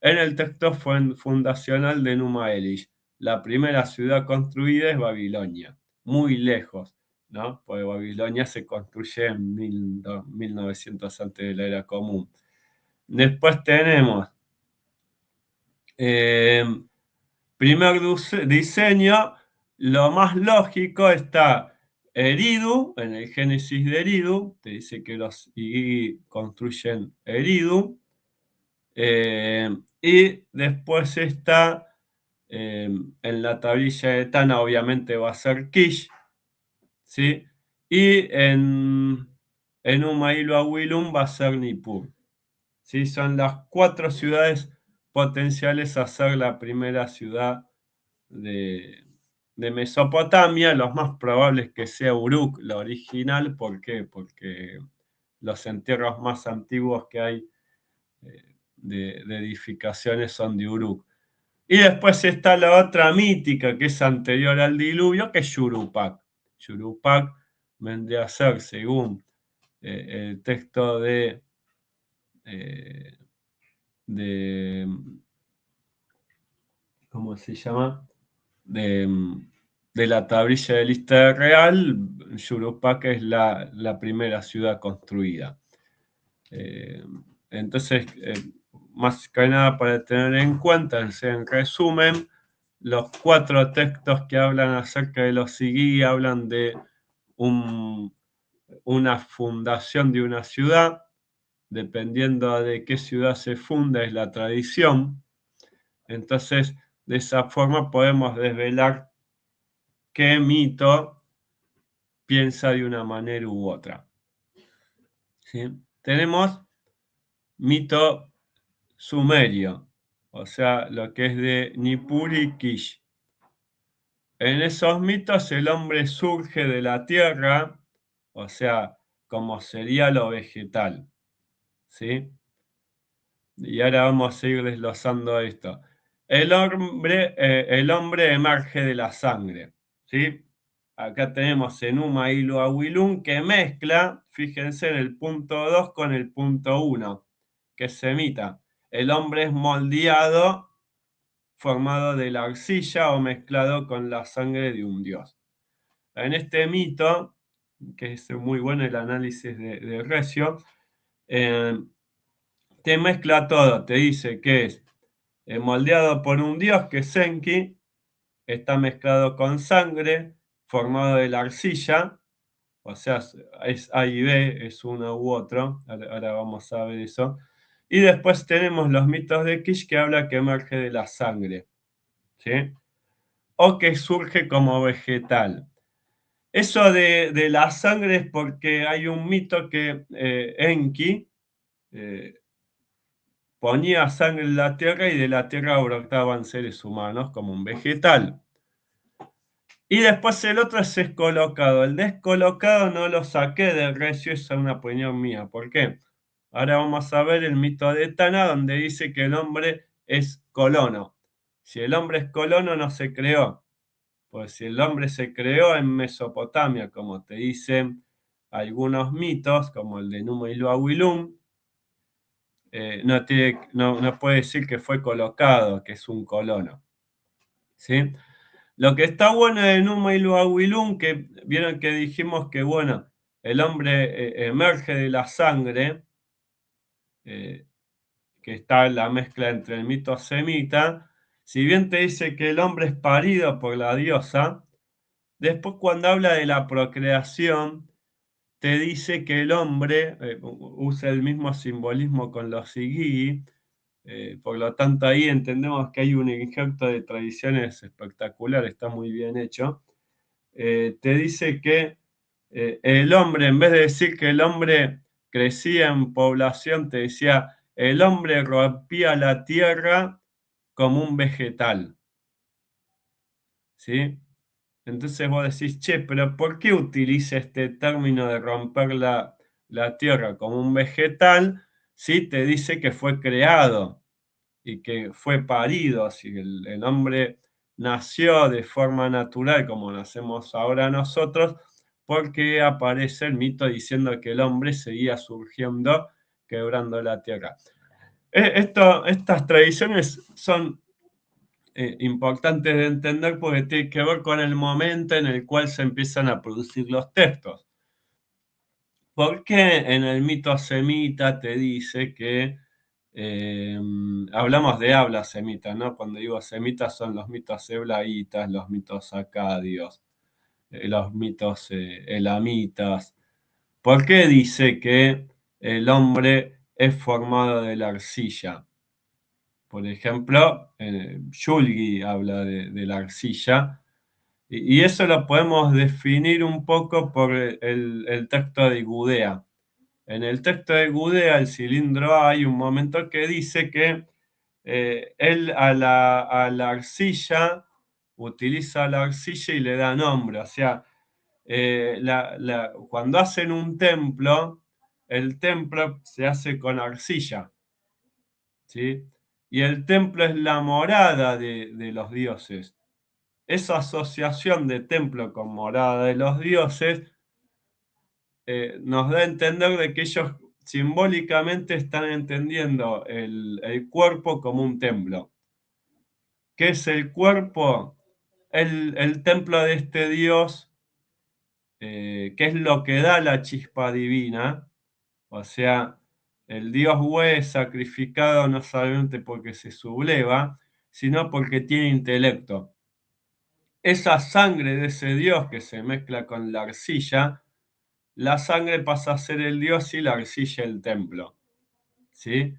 en el texto fundacional de Numa Elish. La primera ciudad construida es Babilonia, muy lejos, ¿no? Porque Babilonia se construye en 1900 antes de la era común. Después tenemos eh, primer diseño, lo más lógico está Eridu, en el Génesis de Eridu, te dice que los Igigi construyen Eridu, y después está en la tablilla de Tana, obviamente va a ser Kish, ¿sí? Y en Umailua Willum va a ser Nippur, ¿sí? Son las 4 ciudades potenciales a ser la primera ciudad de Mesopotamia. Los más probables que sea Uruk, la original. ¿Por qué? Porque los entierros más antiguos que hay de edificaciones son de Uruk. Y después está la otra mítica que es anterior al diluvio, que es Yurupak. Yurupak vendría a ser, según el texto eh, de, ¿cómo se llama? De, de la tablilla de lista real, Yurupak es la primera ciudad construida. Eh, entonces, más que nada para tener en cuenta, en resumen, los 4 textos que hablan acerca de los Sigi hablan de una fundación de una ciudad, dependiendo de qué ciudad se funda, es la tradición. Entonces, de esa forma podemos desvelar qué mito piensa de una manera u otra, ¿sí? Tenemos mito sumerio, o sea, lo que es de Nippur y Kish. En esos mitos el hombre surge de la tierra, o sea, como sería lo vegetal, ¿sí? Y ahora vamos a ir desglosando esto. El hombre emerge de la sangre, ¿sí? Acá tenemos Enuma Ilu Awilum que mezcla, fíjense, en el punto 2 con el punto 1, que es semita. El hombre es moldeado, formado de la arcilla o mezclado con la sangre de un dios. En este mito, que es muy bueno el análisis de Recio, eh, te mezcla todo, te dice que es moldeado por un dios que es Enki, está mezclado con sangre, formado de la arcilla, o sea, es A y B, es uno u otro, ahora vamos a ver eso. Y después tenemos los mitos de Kish que habla que emerge de la sangre, ¿sí? O que surge como vegetal. Eso de la sangre es porque hay un mito que Enki eh, ponía sangre en la tierra y de la tierra brotaban seres humanos como un vegetal. Y después el otro es descolocado. El descolocado no lo saqué de Recio, esa es una opinión mía. ¿Por qué? Ahora vamos a ver el mito de Tana, donde dice que el hombre es colono. Si el hombre es colono, no se creó. Pues si el hombre se creó en Mesopotamia, como te dicen algunos mitos, como el de Numa y Luawilum, no puede decir que fue colocado, que es un colono. ¿Sí? Lo que está bueno de Numa y Luawilum, que vieron que dijimos que, bueno, el hombre emerge de la sangre, eh, que está en la mezcla entre el mito semita, si bien te dice que el hombre es parido por la diosa, después cuando habla de la procreación, te dice que el hombre usa el mismo simbolismo con los Igigi, por lo tanto ahí entendemos que hay un injerto de tradiciones espectacular, está muy bien hecho. Te dice que el hombre, en vez de decir que el hombre crecía en población, te decía, el hombre rompía la tierra como un vegetal, ¿sí? Entonces vos decís, che, pero ¿por qué utiliza este término de romper la tierra como un vegetal si te dice que fue creado y que fue parido? Si el hombre nació de forma natural como nacemos ahora nosotros, porque aparece el mito diciendo que el hombre seguía surgiendo quebrando la tierra. Estas tradiciones son importantes de entender porque tiene que ver con el momento en el cual se empiezan a producir los textos. ¿Por qué en el mito semita te dice que hablamos de habla semita, ¿no? Cuando digo semitas son los mitos hebraitas, los mitos acadios, los mitos elamitas. ¿Por qué dice que el hombre es formado de la arcilla? Por ejemplo, Shulgi habla de la arcilla, y eso lo podemos definir un poco por el texto de Gudea. En el texto de Gudea, el cilindro A, hay un momento que dice que él a la arcilla utiliza la arcilla y le da nombre. O sea, cuando hacen un templo, el templo se hace con arcilla, ¿sí? Y el templo es la morada de los dioses. Esa asociación de templo con morada de los dioses nos da a entender de que ellos simbólicamente están entendiendo el cuerpo como un templo. ¿Qué es el cuerpo? El templo de este Dios, que es lo que da la chispa divina, o sea, el Dios Hue es sacrificado no solamente porque se subleva, sino porque tiene intelecto. Esa sangre de ese Dios que se mezcla con la arcilla, la sangre pasa a ser el Dios y la arcilla el templo, ¿sí?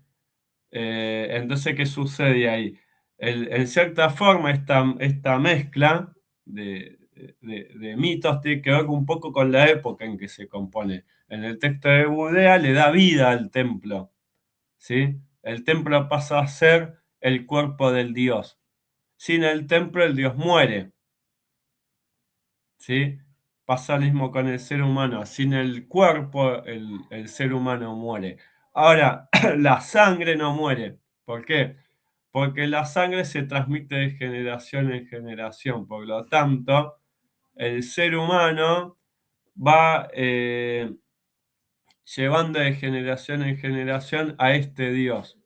Entonces, ¿qué sucede ahí? En cierta forma, esta mezcla de mitos tiene que ver un poco con la época en que se compone. En el texto de Budea le da vida al templo, ¿sí? El templo pasa a ser el cuerpo del Dios. Sin el templo, el Dios muere, ¿sí? Pasa lo mismo con el ser humano. Sin el cuerpo, el ser humano muere. Ahora, la sangre no muere. ¿Por qué? Porque la sangre se transmite de generación en generación. Por lo tanto, el ser humano va llevando de generación en generación a este Dios,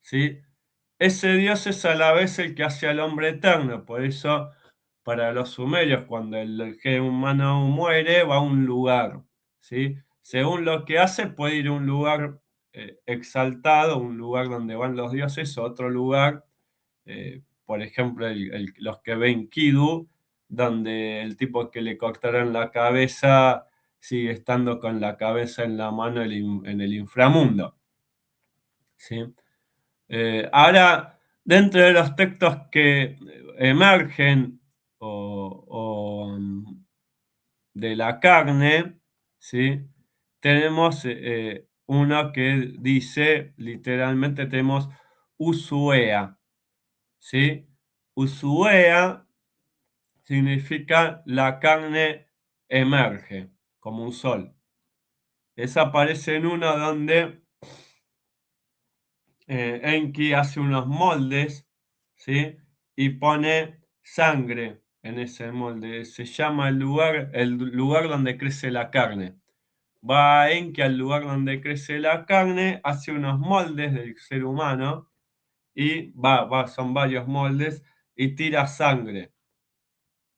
¿sí? Ese Dios es a la vez el que hace al hombre eterno, por eso para los sumerios cuando el ser humano muere va a un lugar, ¿sí? Según lo que hace puede ir a un lugar exaltado, un lugar donde van los dioses, otro lugar, por ejemplo, los que ven Kidu, donde el tipo que le cortaron la cabeza sigue estando con la cabeza en la mano en el inframundo, ¿sí? Ahora, dentro de los textos que emergen o de la carne, ¿sí? Tenemos uno que dice, literalmente tenemos Ushuea, ¿sí? Ushuea significa la carne emerge, como un sol. Esa aparece en uno donde Enki hace unos moldes, ¿sí? Y pone sangre en ese molde. Se llama el lugar donde crece la carne. Va Enki al lugar donde crece la carne, hace unos moldes del ser humano y son varios moldes y tira sangre.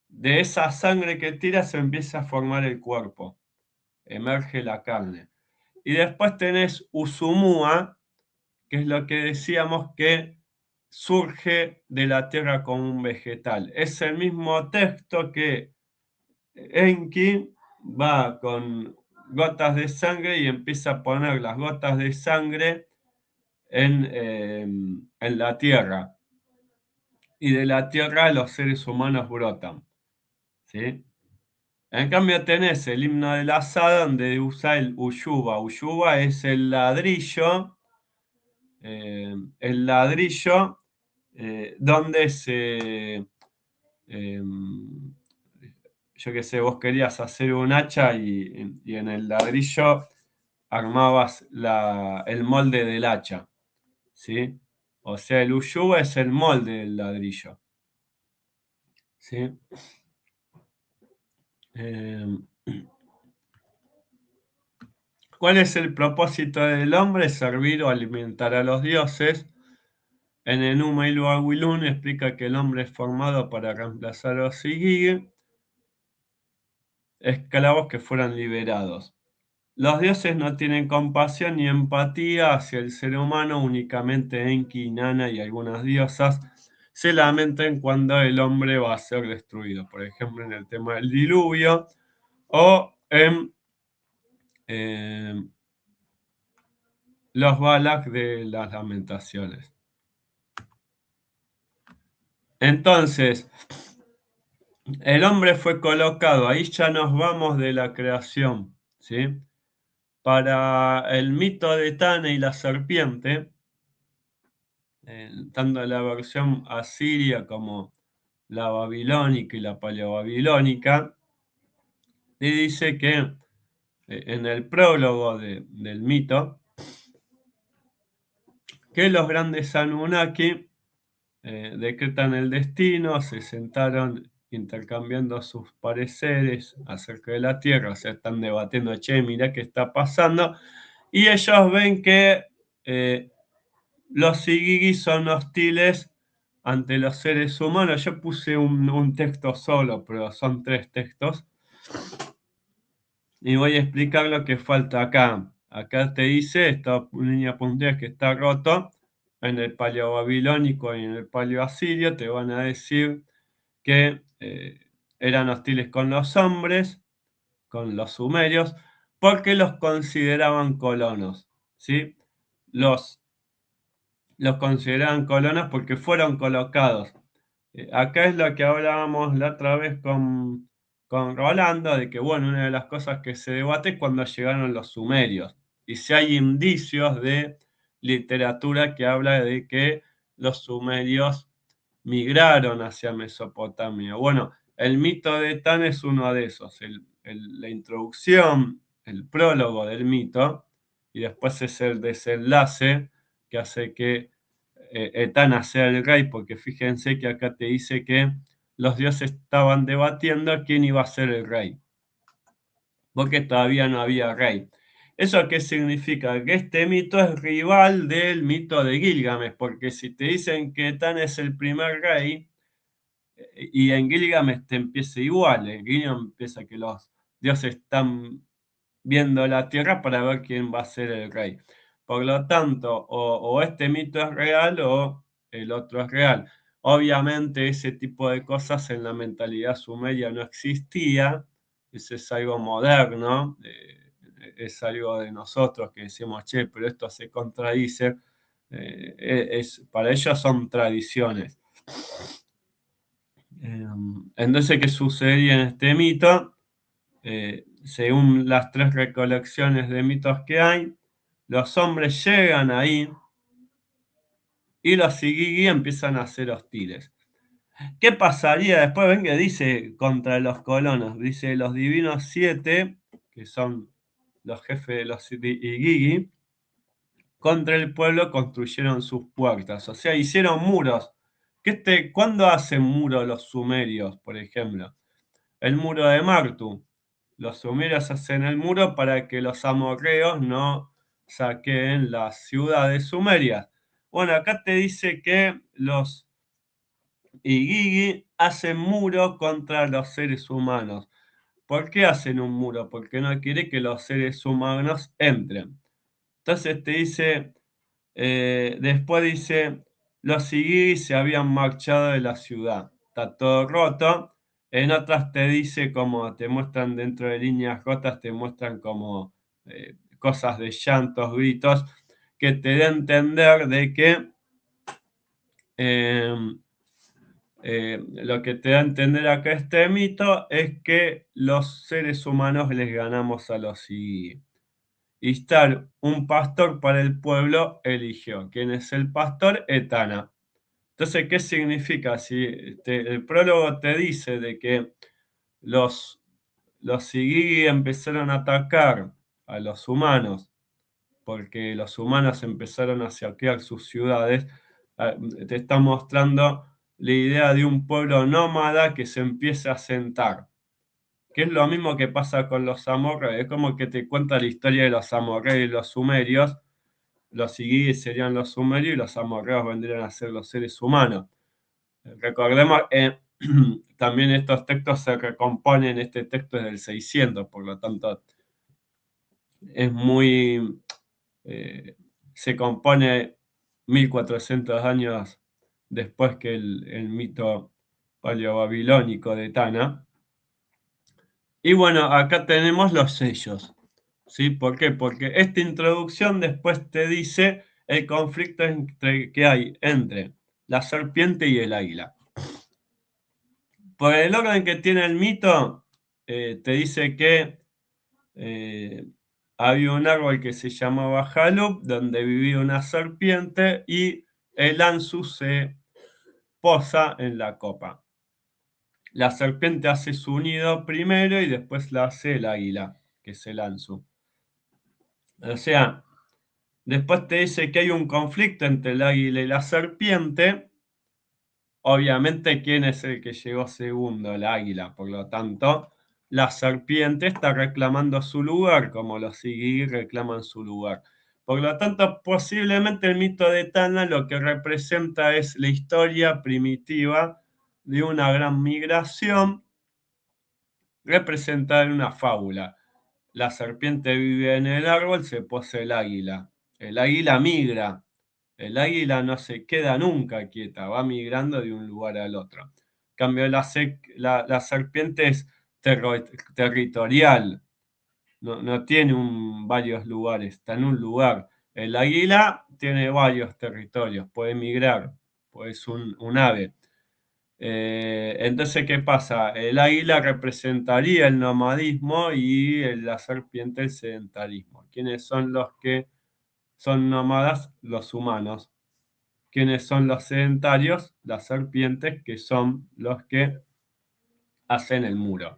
De esa sangre que tira se empieza a formar el cuerpo, emerge la carne. Y después tenés Usumua, que es lo que decíamos que surge de la tierra como un vegetal. Es el mismo texto que Enki va con gotas de sangre y empieza a poner las gotas de sangre en la tierra. Y de la tierra los seres humanos brotan, ¿sí? En cambio tenés el himno del asado donde usa el uyuba. Uyuba es el ladrillo donde em, yo qué sé, vos querías hacer un hacha y en el ladrillo armabas el molde del hacha, ¿sí? O sea, el uyuba es el molde del ladrillo, ¿sí? Em, ¿Cuál es el propósito del hombre? Servir o alimentar a los dioses. En Enuma Elihu explica que el hombre es formado para reemplazar a los Sigige, esclavos que fueran liberados. Los dioses no tienen compasión ni empatía hacia el ser humano, únicamente Enki, Nana y algunas diosas se lamentan cuando el hombre va a ser destruido, por ejemplo en el tema del diluvio o en eh, los Balak de las lamentaciones. Entonces, el hombre fue colocado, ahí ya nos vamos de la creación, ¿sí? Para el mito de Tane y la serpiente, tanto la versión asiria como la babilónica y la paleobabilónica, y dice que en el prólogo del mito, que los grandes Anunnaki decretan el destino, se sentaron intercambiando sus pareceres acerca de la Tierra, se están debatiendo, che, mirá qué está pasando, y ellos ven que los Igigi son hostiles ante los seres humanos. Yo puse un texto solo, pero son 3 textos. Y voy a explicar lo que falta acá. Acá te dice, esta línea punteada que está roto. En el paleo babilónico y en el paleo asirio te van a decir que eran hostiles con los hombres, con los sumerios, porque los consideraban colonos, ¿sí? Los los consideraban colonos porque fueron colocados. Acá es lo que hablábamos la otra vez con Rolando, de que, bueno, una de las cosas que se debate es cuando llegaron los sumerios. Y si hay indicios de literatura que habla de que los sumerios migraron hacia Mesopotamia. Bueno, el mito de Tan es uno de esos. La introducción, el prólogo del mito, y después es el desenlace que hace que Etana sea el rey, porque fíjense que acá te dice que los dioses estaban debatiendo quién iba a ser el rey, porque todavía no había rey. ¿Eso qué significa? Que este mito es rival del mito de Gilgamesh, porque si te dicen que Tan es el primer rey, y en Gilgamesh te empieza igual, en Gilgamesh empieza que los dioses están viendo la tierra para ver quién va a ser el rey. Por lo tanto, o este mito es real o el otro es real. Obviamente ese tipo de cosas en la mentalidad sumeria no existía, eso es algo moderno, es algo de nosotros que decimos, che, pero esto se contradice, para ellos son tradiciones. Entonces, ¿qué sucedía en este mito? Según las tres recolecciones de mitos que hay, los hombres llegan ahí y los Igigi empiezan a ser hostiles. ¿Qué pasaría después? Ven que dice contra los colonos, dice los divinos siete, que son los jefes de los Igigi, contra el pueblo construyeron sus puertas, o sea, hicieron muros. ¿Cuándo hacen muros los sumerios, por ejemplo? El muro de Martu. Los sumerios hacen el muro para que los amorreos no saqueen las ciudades sumerias. Bueno, acá te dice que los Igigi hacen muro contra los seres humanos. ¿Por qué hacen un muro? Porque no quiere que los seres humanos entren. Entonces te dice, después dice, los Igigi se habían marchado de la ciudad. Está todo roto. En otras te dice como te muestran dentro de líneas rotas, te muestran como cosas de llantos, gritos, que te da a entender de que em, lo que te da a entender acá este mito es que los seres humanos les ganamos a los Igigi. Istar, un pastor para el pueblo, eligió. ¿Quién es el pastor? Etana. Entonces, ¿qué significa? Si el prólogo te dice de que los, los Igigi empezaron a atacar a los humanos porque los humanos empezaron a saquear sus ciudades, te está mostrando la idea de un pueblo nómada que se empieza a sentar, que es lo mismo que pasa con los amorreos, es como que te cuenta la historia de los amorreos y los sumerios, los Igigi serían los sumerios y los amorreos vendrían a ser los seres humanos. Recordemos, también estos textos se recomponen, este texto es del 600, por lo tanto es muy, se compone 1400 años después que el mito paleobabilónico de Tana. Y bueno, acá tenemos los sellos, ¿sí? ¿Por qué? Porque esta introducción después te dice el conflicto que hay entre la serpiente y el águila. Por el orden que tiene el mito, te dice que había un árbol que se llamaba Jalub, donde vivía una serpiente y el Ansu se posa en la copa. La serpiente hace su nido primero y después la hace el águila, que es el Ansu. O sea, después te dice que hay un conflicto entre el águila y la serpiente. Obviamente, ¿quién es el que llegó segundo? El águila. Por lo tanto, la serpiente está reclamando su lugar, como los Igigi reclaman su lugar. Por lo tanto, posiblemente el mito de Tana lo que representa es la historia primitiva de una gran migración representada en una fábula. La serpiente vive en el árbol, se posa el águila. El águila migra. El águila no se queda nunca quieta, va migrando de un lugar al otro. En cambio, la serpiente es territorial, no tiene varios lugares, está en un lugar. El águila tiene varios territorios, puede migrar, pues es un ave. Entonces, ¿qué pasa? El águila representaría el nomadismo y la serpiente el sedentarismo. ¿Quiénes son los que son nómadas? Los humanos. ¿Quiénes son los sedentarios? Las serpientes, que son los que hacen el muro.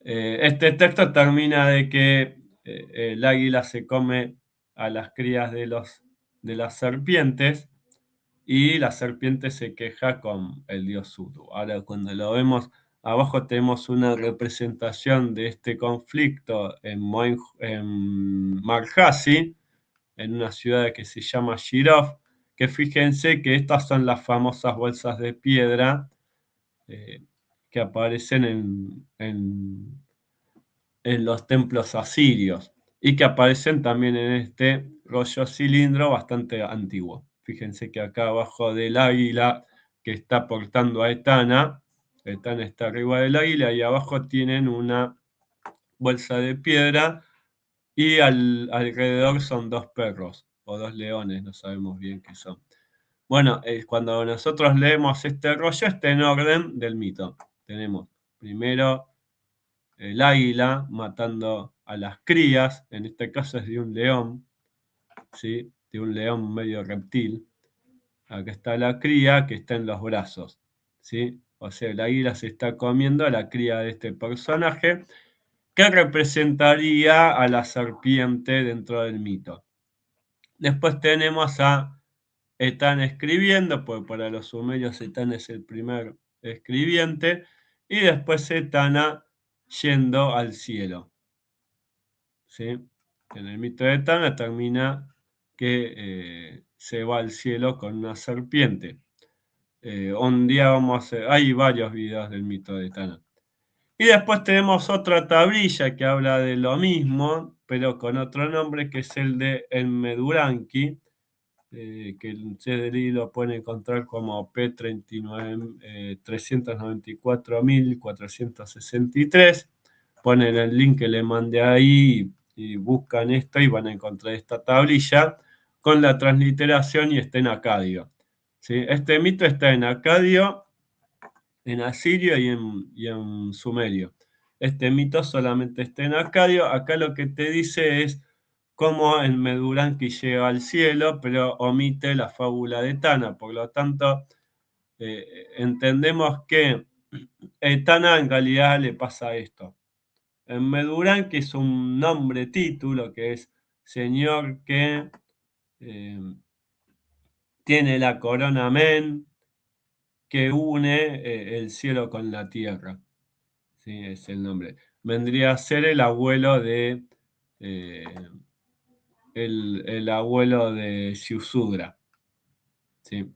Este texto termina de que el águila se come a las crías de las serpientes y la serpiente se queja con el dios Utu. Ahora, cuando lo vemos abajo, tenemos una representación de este conflicto en Marjazi, en una ciudad que se llama Shirov, que fíjense que estas son las famosas bolsas de piedra eh, que aparecen en los templos asirios y que aparecen también en este rollo cilindro bastante antiguo. Fíjense que acá abajo del águila que está portando a Etana, Etana está arriba del águila y abajo tienen una bolsa de piedra y alrededor son dos perros o dos leones, no sabemos bien qué son. Bueno, cuando nosotros leemos este rollo está en orden del mito. Tenemos primero el águila matando a las crías, en este caso es de un león, ¿sí? De un león medio reptil. Acá está la cría que está en los brazos, ¿sí? O sea, el águila se está comiendo a la cría de este personaje que representaría a la serpiente dentro del mito. Después tenemos a Etán escribiendo, porque para los sumerios Etán es el primer escribiente, y después Etana yendo al cielo. ¿Sí? En el mito de Etana termina que se va al cielo con una serpiente. Un día vamos a hacer, hay varios videos del mito de Etana. Y después tenemos otra tablilla que habla de lo mismo, pero con otro nombre, que es el de Enmeduranki, que el CDI lo pueden encontrar como P39, 394.463. Ponen el link que le mandé ahí y buscan esto y van a encontrar esta tablilla con la transliteración y está en acadio. ¿Sí? Este mito está en acadio, en asirio y en sumerio. Este mito solamente está en acadio. Acá lo que te dice es cómo el Meduranki llega al cielo, pero omite la fábula de Tana. Por lo tanto, entendemos que a Tana en realidad le pasa esto. En Meduranki es un nombre título que es señor que eh, tiene la corona Men, que une el cielo con la tierra. Sí, es el nombre. Vendría a ser el abuelo de eh, el abuelo de Siusudra. ¿Sí?